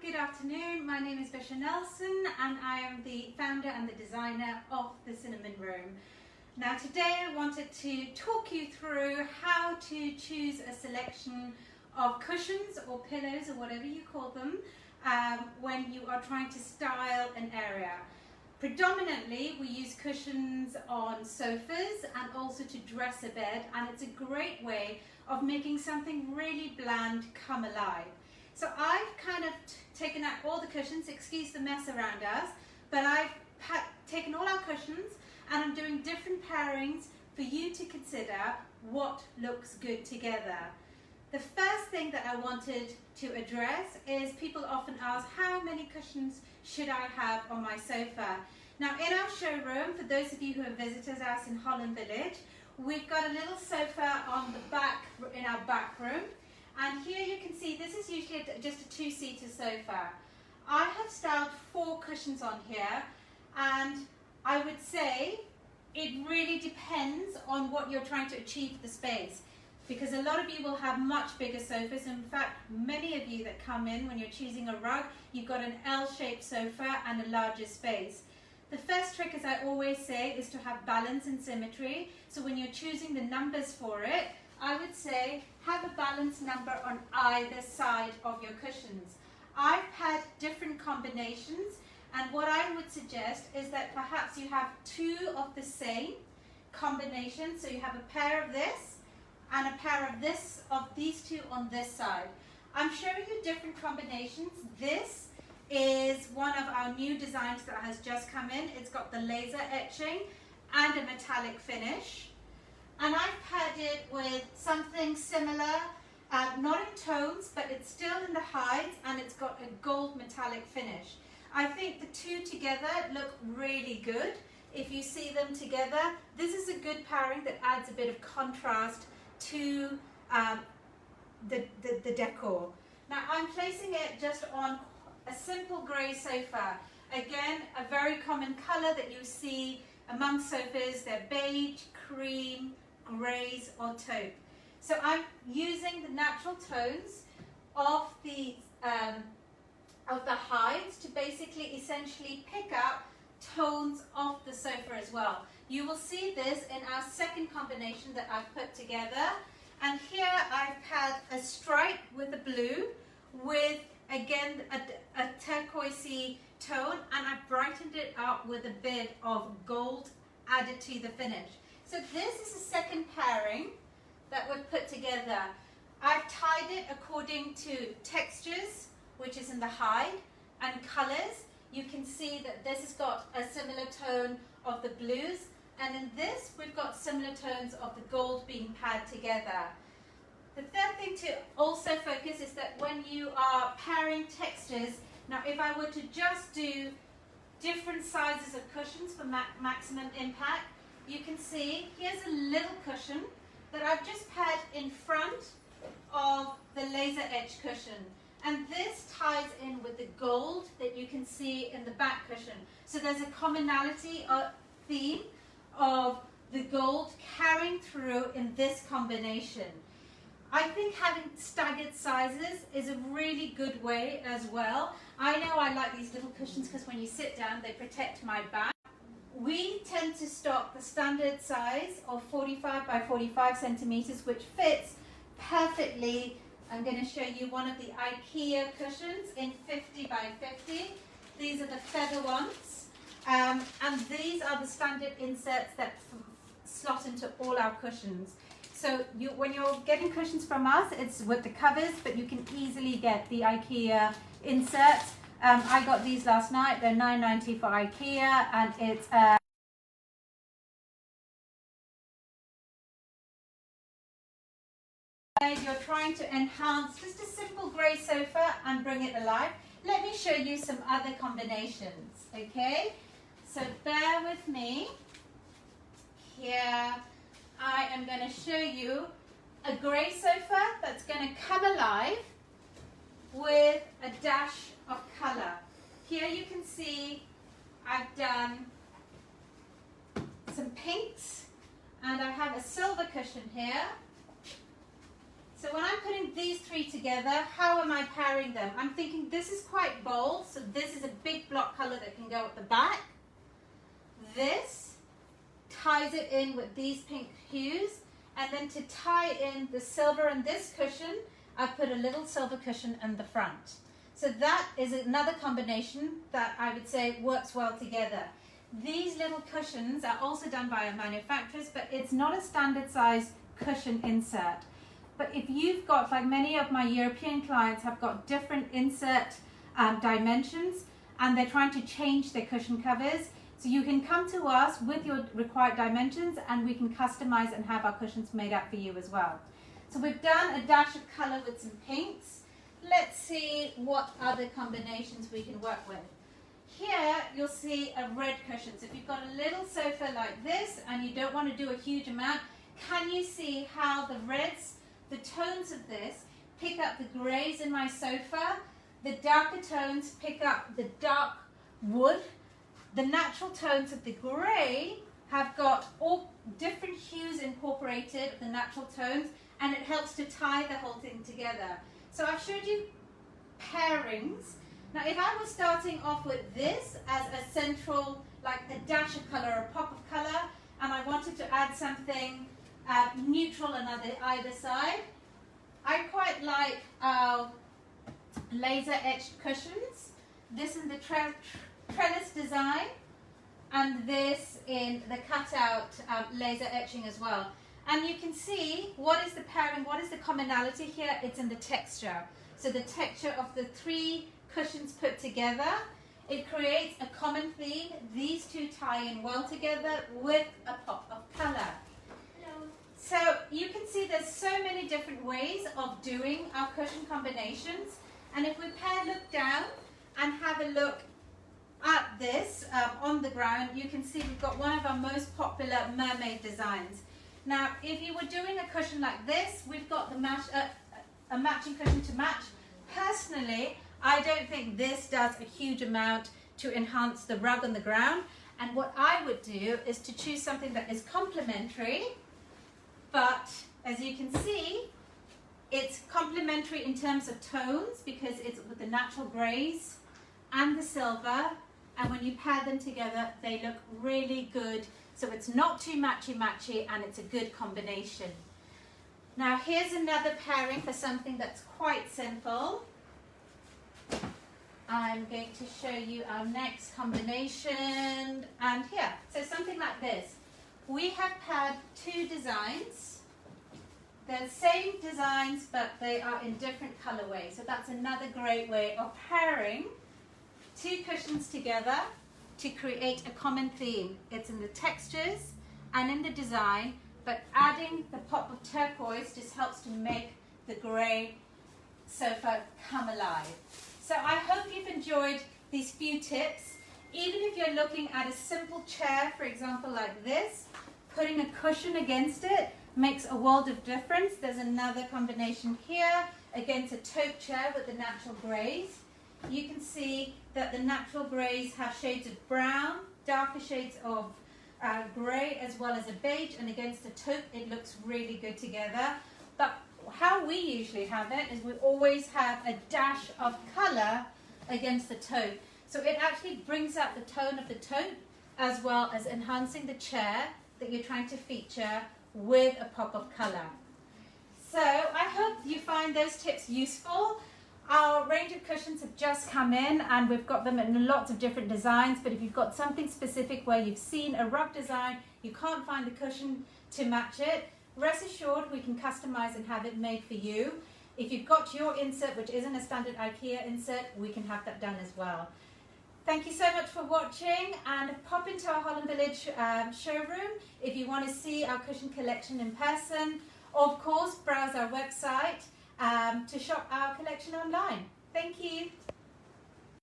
good afternoon. My name is Visha Nelson and I am the founder and the designer of the Cinnamon Room. Now today I wanted to talk you through how to choose a selection of cushions or pillows or whatever you call them when you are trying to style an area. Predominantly we use cushions on sofas and also to dress a bed, and it's a great way of making something really bland come alive. So I've kind of taken out all the cushions, excuse the mess around us, but I've taken all our cushions and I'm doing different pairings for you to consider what looks good together. The first thing that I wanted to address is people often ask, how many cushions should I have on my sofa? Now in our showroom, for those of you who have visited us in Holland Village, we've got a little sofa on the back, in our back room. And here you can see this is usually just a two-seater sofa. I have styled 4 cushions on here, and I would say it really depends on what you're trying to achieve for the space, because a lot of you will have much bigger sofas. In fact, many of you that come in when you're choosing a rug, you've got an L-shaped sofa and a larger space. The first trick, as I always say, is to have balance and symmetry. So when you're choosing the numbers for it, I would say have a balanced number on either side of your cushions. I've had different combinations, and what I would suggest is that perhaps you have 2 of the same combination. So you have a pair of this and a pair of this, of these 2 on this side. I'm showing you different combinations. This is one of our new designs that has just come in. It's got the laser etching and a metallic finish. And I've paired it with something similar, not in tones, but it's still in the hides, and it's got a gold metallic finish. I think the 2 together look really good. If you see them together, this is a good pairing that adds a bit of contrast to the decor. Now I'm placing it just on a simple grey sofa. Again, a very common colour that you see among sofas. They're beige, cream, greys or taupe. So I'm using the natural tones of the hides to basically essentially pick up tones of the sofa as well. You will see this in our second combination that I've put together, and here I've had a stripe with a blue with again a turquoisey tone, and I've brightened it up with a bit of gold added to the finish. So this is a second pairing that we've put together. I've tied it according to textures, which is in the hide, and colors. You can see that this has got a similar tone of the blues, and in this we've got similar tones of the gold being paired together. The third thing to also focus is that when you are pairing textures, now if I were to just do different sizes of cushions for maximum impact, you can see here's a little cushion that I've just paired in front of the laser edge cushion, and this ties in with the gold that you can see in the back cushion. So there's a commonality or theme of the gold carrying through in this combination. I think having staggered sizes is a really good way as well. I know I like these little cushions because when you sit down they protect my back. We tend to stock the standard size of 45 by 45 centimeters, which fits perfectly. I'm going to show you one of the IKEA cushions in 50 by 50. These are the feather ones, and these are the standard inserts that slot into all our cushions. So when you're getting cushions from us, it's with the covers, but you can easily get the IKEA inserts. I got these last night. They're $9.90 for IKEA, and it's you're trying to enhance just a simple grey sofa and bring it alive. Let me show you some other combinations, okay? So bear with me. Here I am going to show you a grey sofa that's going to come alive with a dash of colour. Here you can see I've done some pinks, and I have a silver cushion here. So when I'm putting these three together, how am I pairing them? I'm thinking this is quite bold, so this is a big block color that can go at the back. This ties it in with these pink hues, and then to tie in the silver and this cushion, I put a little silver cushion in the front. So that is another combination that I would say works well together. These little cushions are also done by our manufacturers, but it's not a standard size cushion insert. But if you've got, like many of my European clients have got different insert dimensions, and they're trying to change their cushion covers, so you can come to us with your required dimensions and we can customize and have our cushions made up for you as well. So we've done a dash of color with some pinks. Let's see what other combinations we can work with. Here you'll see a red cushion. So if you've got a little sofa like this and you don't want to do a huge amount, can you see how the reds, the tones of this pick up the grays in my sofa, the darker tones pick up the dark wood, the natural tones of the grey have got all different hues incorporated, the natural tones, and it helps to tie the whole thing together. So I've showed you pairings. Now if I was starting off with this as a central, like a dash of colour or a pop of colour, and I wanted to add something neutral on either side, I quite like our laser etched cushions. This in the trellis design, and this in the cutout laser etching as well. And you can see what is the pairing, what is the commonality here? It's in the texture. So the texture of the three cushions put together, it creates a common theme. These two tie in well together with a pop of color. So you can see there's so many different ways of doing our cushion combinations. And if we look down and have a look at this on the ground, you can see we've got one of our most popular mermaid designs. Now, if you were doing a cushion like this, we've got the a matching cushion to match. Personally, I don't think this does a huge amount to enhance the rug on the ground. And what I would do is to choose something that is complementary, but as you can see, it's complementary in terms of tones because it's with the natural greys and the silver, and when you pair them together, they look really good. So it's not too matchy-matchy, and it's a good combination. Now here's another pairing for something that's quite simple. I'm going to show you our next combination, and here, so something like this. We have paired two designs. They're the same designs, but they are in different colorways. So that's another great way of pairing two cushions together to create a common theme. It's in the textures and in the design, but adding the pop of turquoise just helps to make the grey sofa come alive. So I hope you've enjoyed these few tips. Even if you're looking at a simple chair, for example, like this, putting a cushion against it makes a world of difference. There's another combination here against a taupe chair with the natural greys. You can see that the natural greys have shades of brown, darker shades of grey, as well as a beige, and against the taupe it looks really good together. But how we usually have it is we always have a dash of colour against the taupe. So it actually brings out the tone of the taupe as well as enhancing the chair that you're trying to feature with a pop of colour. So I hope you find those tips useful. Our range of cushions have just come in, and we've got them in lots of different designs, but if you've got something specific where you've seen a rug design, you can't find the cushion to match it, rest assured we can customize and have it made for you. If you've got your insert, which isn't a standard IKEA insert, we can have that done as well. Thank you so much for watching, and pop into our Holland Village showroom if you want to see our cushion collection in person, or of course browse our website to shop our collection online. Thank you.